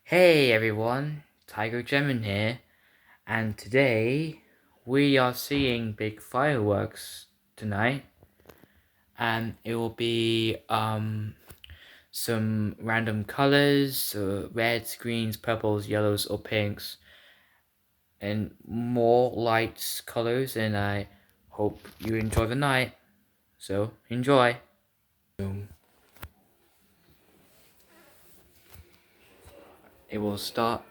Hey everyone, Tiger Gemini here, and today we are seeing big fireworks tonight, and it will be some random colors, reds, greens, purples, yellows, or pinks, and more lights, colors, and I hope you enjoy the night. So enjoy. It will start.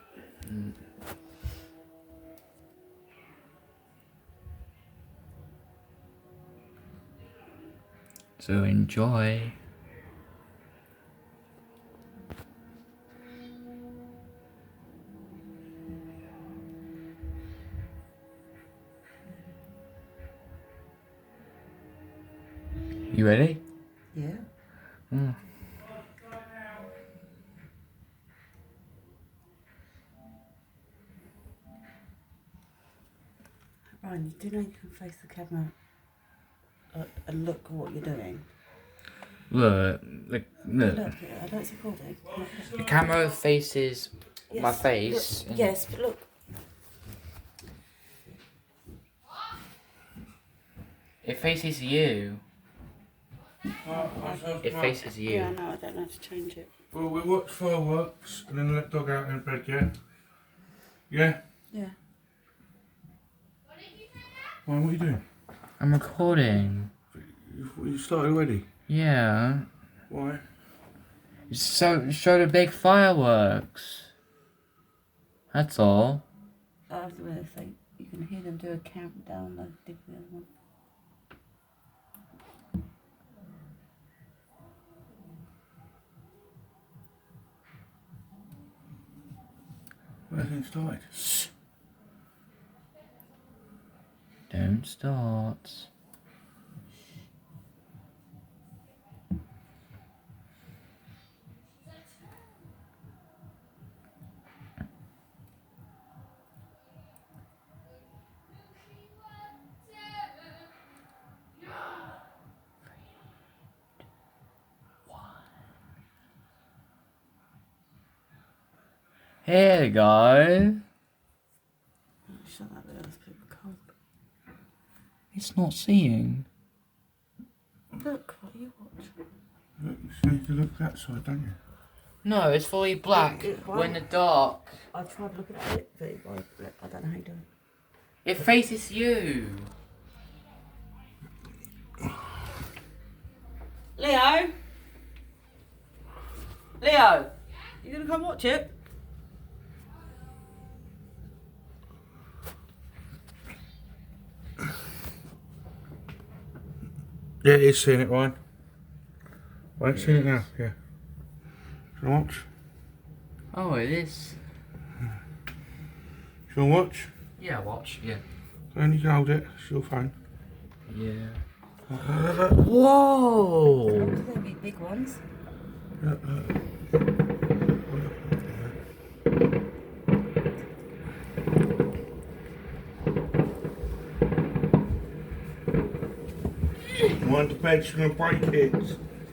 So enjoy. You ready? Yeah. Ryan, you do know you can face the camera and look at what you're doing. Look. Look, I don't support it. The camera faces Yes, my face. Look, yes, but look. It faces you. It faces you. Yeah, I know, I don't know how to change it. Well, we watch fireworks and then let dog out in bed, yeah? Yeah? Yeah. Why, what are you doing? I'm recording. You started already? Yeah. Why? So show the big fireworks. That's all. I was going to say, you can hear them do a countdown like they did the other one. Well, everything started. Shh. Don't start. Here we go. Shut up, it's people cold. It's not seeing. Look, what you watch. Look, you need to look that side, don't you? No, it's fully black. We're in the dark. I tried looking at it, but I don't know how you do it. It faces you. Leo? Leo? You gonna come watch it? Yeah, it is seeing it, Ryan. Right, it's seeing it now, yeah. Do you want to watch? Oh, it is. Do you want to watch? Yeah, watch. Yeah. Then you can hold it, it's your phone. Yeah. Oh, Whoa! there'll be big ones. Mind the bed's gonna break it.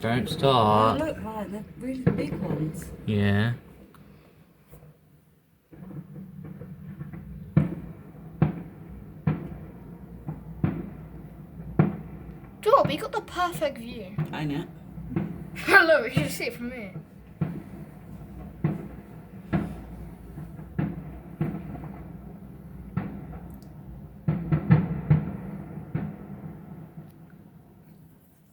Don't Oh, start. look, Ryan, they're really big ones. Yeah. Rob, you got the perfect view. I know. Hello, you can see it from here.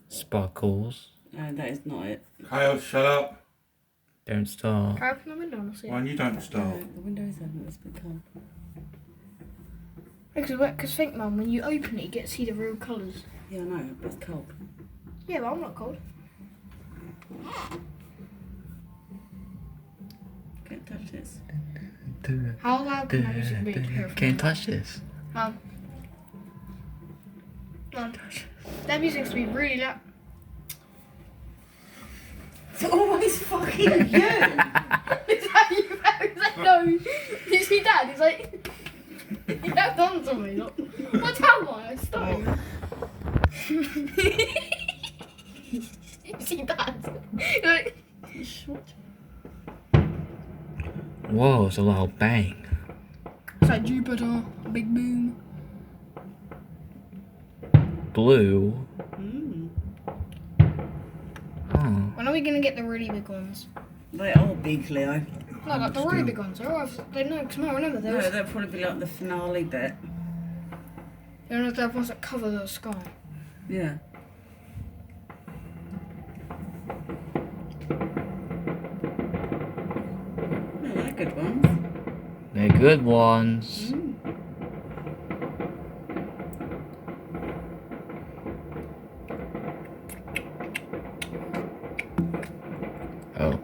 Sparkles. No, that is not it. Kyle, shut up. Don't start. Can I open the window and I'll see it? Ryan, you don't No, start. the window is open, it's a bit cold. Because think, Mum, when you open it, you get to see the real colours. Yeah, I know, but it's cold. Yeah, but I'm not cold. Can't touch this. How loud can that music be to hear from Can't me? touch this. Mum. That music's to be really loud. It's always fucking you! Is that you? Is that no? You see Dad? He's like, you have done to me. Look. What am I? Stop. You see Dad? He's like, Shh, watch. Whoa, it's a loud bang. It's like Jupiter, big boom. Blue. Mm. Oh. When are we gonna get the really big ones? They are big, Leo. No, like the really big ones. Oh, they know, because I remember No, those. they'll probably be like the finale bit. You know, the ones that cover the sky. Yeah. No, they're good ones. They're good ones. Mm. Oh.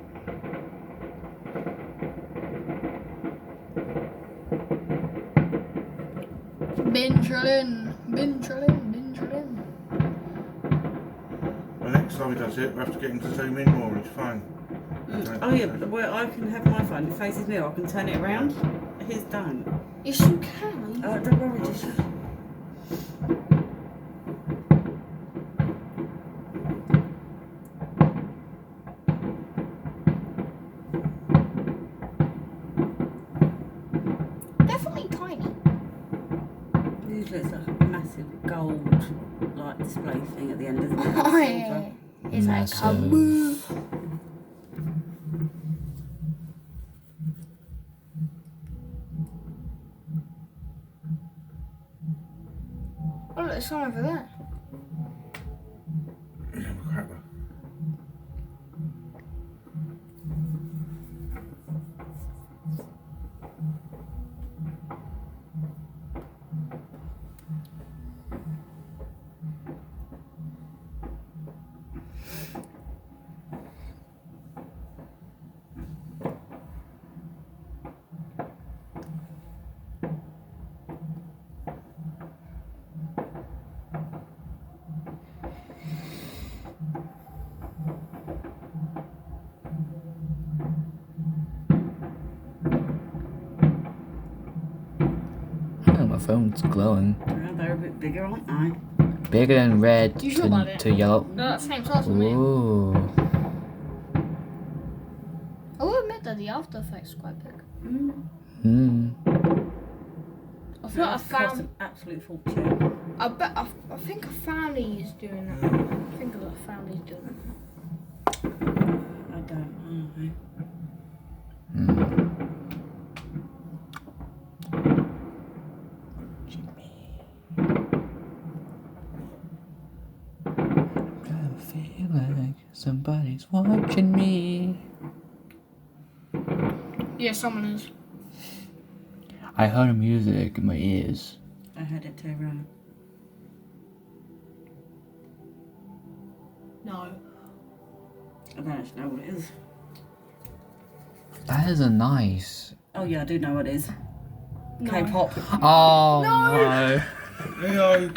Benjamin, Benjamin, Benjamin. The next time he does it, we have to get him to zoom in more on his phone. Oh yeah, but where I can have my phone, it faces me, I can turn it around. His don't. Yes, you can. Oh, don't worry, just... Definitely tiny. This looks like a massive gold like display thing at the end, doesn't it? Oh, Silver. yeah. It's like Massive. kaboo. Oh, look, there's someone over there. Yeah, we'll crack that. Oh, my phone's glowing. Well, they're a bit bigger, aren't they? Bigger than red Do you feel about it? to yellow. They're the same size as me. Ooh. I will admit that the After Effects is quite big. Mm. Hmm. I feel like I Cost found. an absolute fortune. I think a family is doing that. I think a lot of families doing that. I don't know. I feel like somebody's watching me. Yeah, someone is. I heard music in my ears. I heard it too, right? No. I don't actually know what it is. That is a nice. Oh yeah, I do know what it is. No. K-pop. Oh no. Leo,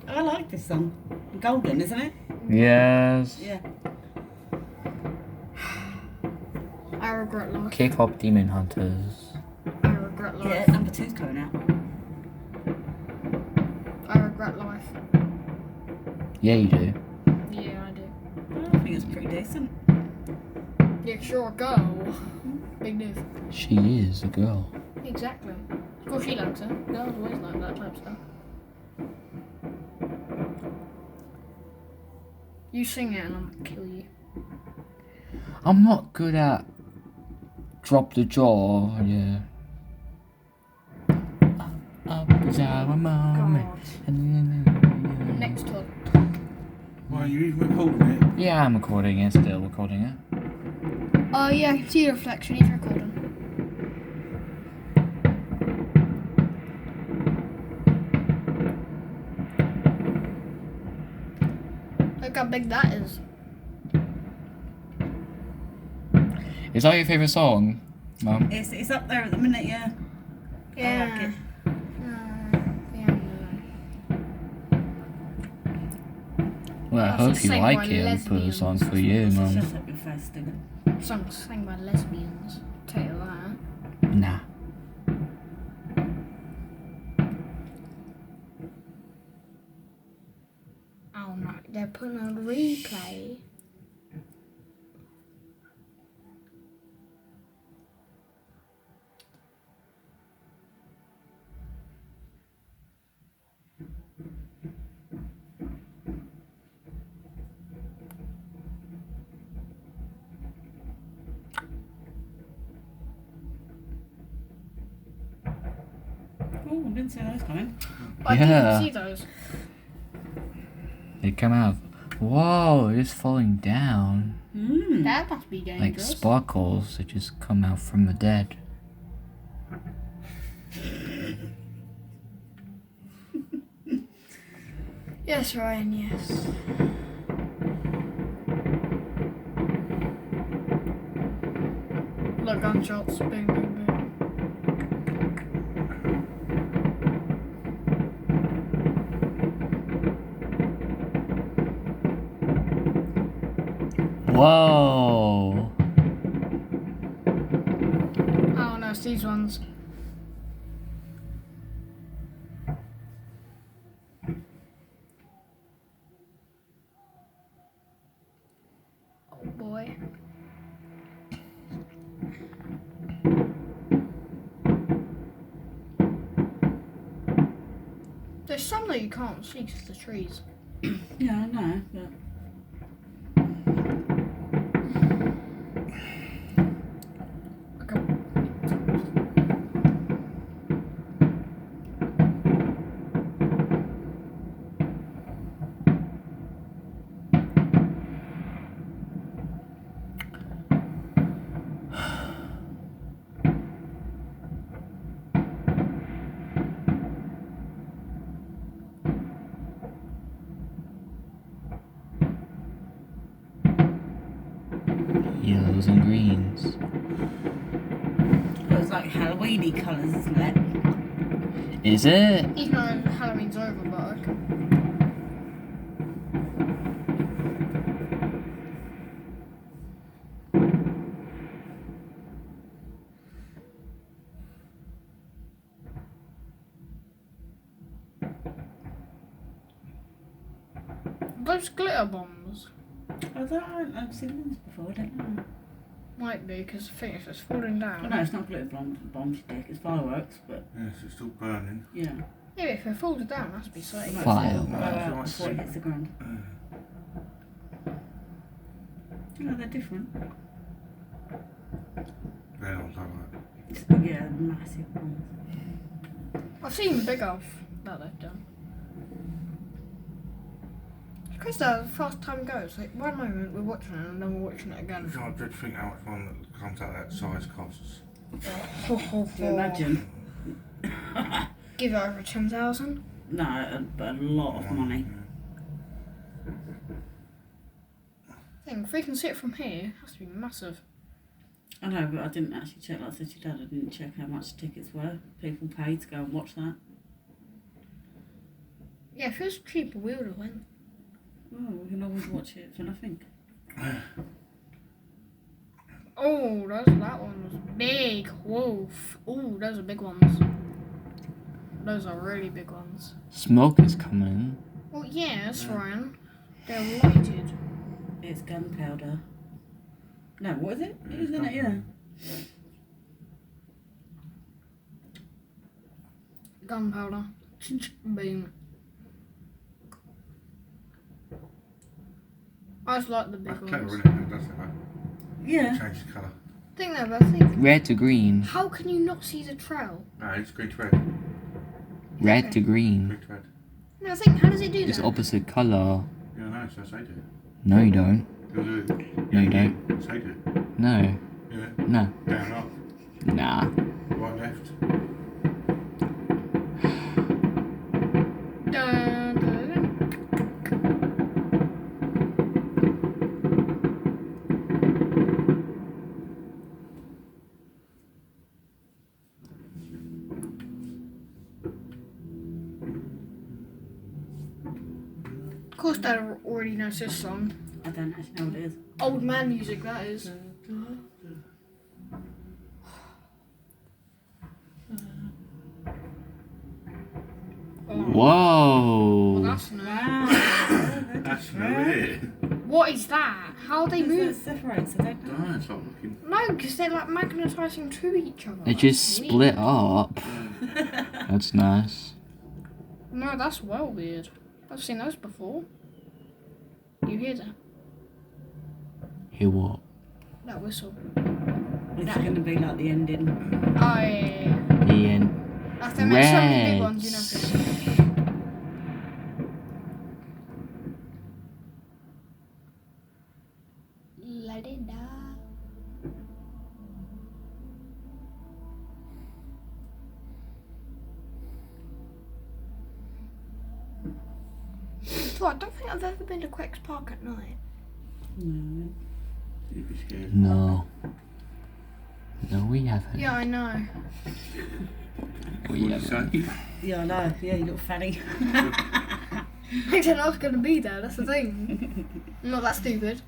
I like this song. Golden, isn't it? Yes. Yeah. I regret life. K-pop Demon Hunters. I regret Yeah, life. number 2's coming out. I regret life. Yeah, you do. Yeah, I do. I think it's pretty decent. Yeah, 'cause you're a girl. Big diff. She is a girl. Exactly. Of course she likes it. Girls always like that type of stuff. You sing it and I'm gonna kill you. I'm not good at drop the jaw. Yeah. Up is our moment. God. Next talk. why are you even recording it? Yeah, I'm recording it. Still recording it. Oh yeah, I can see the reflection. He's recording. Look how big that is. Is that your favorite song, Mum? It's up there at the minute, yeah. Yeah. I like it. Yeah. Well, I That's hope just you sang like by it and put a song lesbians. for you, Mum. Shut up your face, stupid. Song sang by lesbians. Tell you that. Nah. Oh no, they're putting on replay. Oh, I didn't see those coming. I Yeah. didn't see those. They come out. Whoa, it's falling down. Mm. That must be Like dangerous. sparkles that just come out from the dead. Yes, Ryan, yes. Look, gunshots. Boom, boom, boom. Whoa. Oh no, it's these ones. Oh boy. There's some that you can't see because the trees. Yeah, I know, but Okay. Yellows and greens. it was like Halloweeny colours, isn't it? Is it? Even though Halloween's over, but okay. Those glitter bombs I've seen these before, I don't know. might be because I think if it's falling Oh, down. no, it's not glitter bombs, Dick. It's fireworks, but Yes, it's still burning. yeah. Yeah, if it falls down, that's be safe. It might Fireworks. blow out before it hits the ground. No, they're different. They don't look like It's, yeah, massive ones. I've seen bigger that they've done. Because the fast time goes, like one moment we're watching it and then we're watching it again. I did think how much one that comes out that size costs. Can you imagine? Give it over 10,000. No, but a lot of money. Thing, if we can see it from here, it has to be massive. I know, but I didn't actually check. Like I said to your dad, I didn't check how much tickets were. People paid to go and watch that. Yeah, if it was cheaper, we would have went. Oh, we can always watch it for nothing. Oh, that one was big. Whoa. Oh, those are big ones. Those are really big ones. Smoke is coming. Well, yes, Ryan. They're lighted. It's gunpowder. No, what is it? Isn't it? Yeah. Gunpowder. Boom. I just like the big That's clever, ones. isn't it? Does it? Yeah. Change the colour. Think though, but I think, Red to green. how can you not see the trail? No, it's green to red. Red to green. Green to red. No, I think, how does it do It's that? opposite colour. Yeah, no, so say do. No, you don't. You'll do it. No, you don't. Say do. No. Yeah. No. Down, up, Nah. right, left. Dun, dun, dun. Of course, Dad already knows this song. I don't actually know what it is. Old man music, that is. Oh, Whoa. that's new. That's no it. What is that? How are they Because it move? separates, I don't know. No, it's not looking. No, because they're like magnetising to each other. It just That's split weird. up. That's nice. No, that's well weird. I've seen those before. You hear that? Hear what? That whistle. It's going to be like the ending. I. The end. That's Like they make so many big ones, you know. Let it die. So I don't think I've ever been to Quex Park at night. No. You'd be scared. No. No, we haven't. Yeah, I know. What do you say? Yeah, I know. Yeah, you little fanny. I said I was going to be there, that's the thing. I'm not that stupid.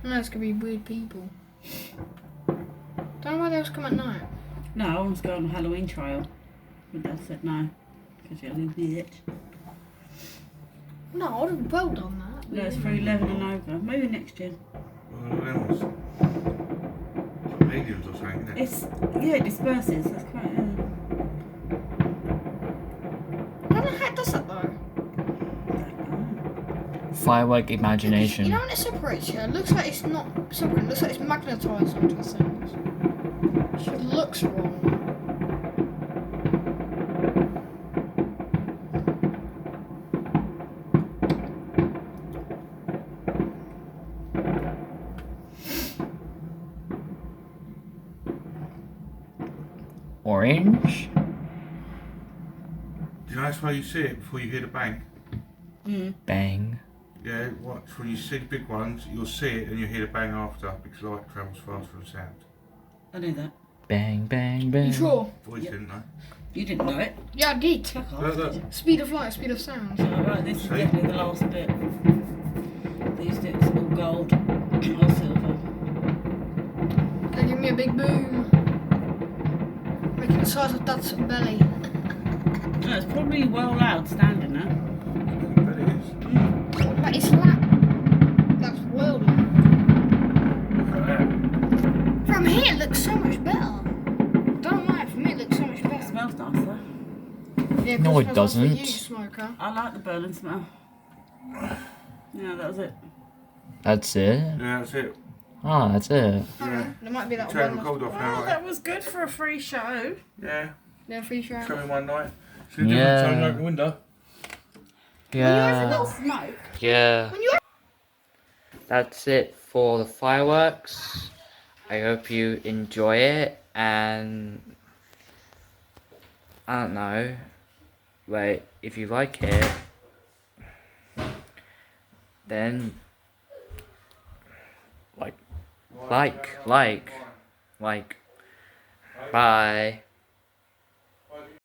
No, it's going to be weird people. Don't know why they always come at night. No, I want to go on a Halloween trial. But Dad said no. Because you're a little bitch. No, I would have well done that. No, it's for 11 and over. Maybe next year. Well, that was mediums or something, isn't it? It's, yeah, it disperses. That's quite, How the heck does that though? Firework imagination. You know when it separates, yeah, it looks like it's not separated, it looks like it's magnetised onto the things. It looks wrong. Orange. Do you know that's why you see it before you hear the bang? Bang. Yeah, watch. When you see the big ones, you'll see it and you'll hear the bang after because light travels faster than sound. I knew that. Bang, bang, bang. You sure? Boys Yep. didn't know. You didn't know it. Yeah, I did. Fuck off. Look, look. Speed of light, speed of sound. Alright, this is See? definitely the last bit. These bits are all gold or silver. Okay, give me a big boom. Making the size of Dad's belly. No, it's probably well loud standing now. I bet it is. That is lap. That's world. Look at that. From here, it looks so much better. Don't lie, from here, it looks so much It better. smells nice though. Yeah, No, good it smells doesn't. For you, smoker. I like the burning smell. Yeah, that was it. That's it. Yeah, that's it. Ah, that's it. Yeah. There might be that Turn one. the cold off now, Oh, right? that was good for a free show. Yeah. Yeah, free show. Show me one night. See the difference Yeah. when you open the window? Yeah. Smoke. Yeah. When you That's it for the fireworks. I hope you enjoy it, and I don't know, like, if you like it, then like, bye.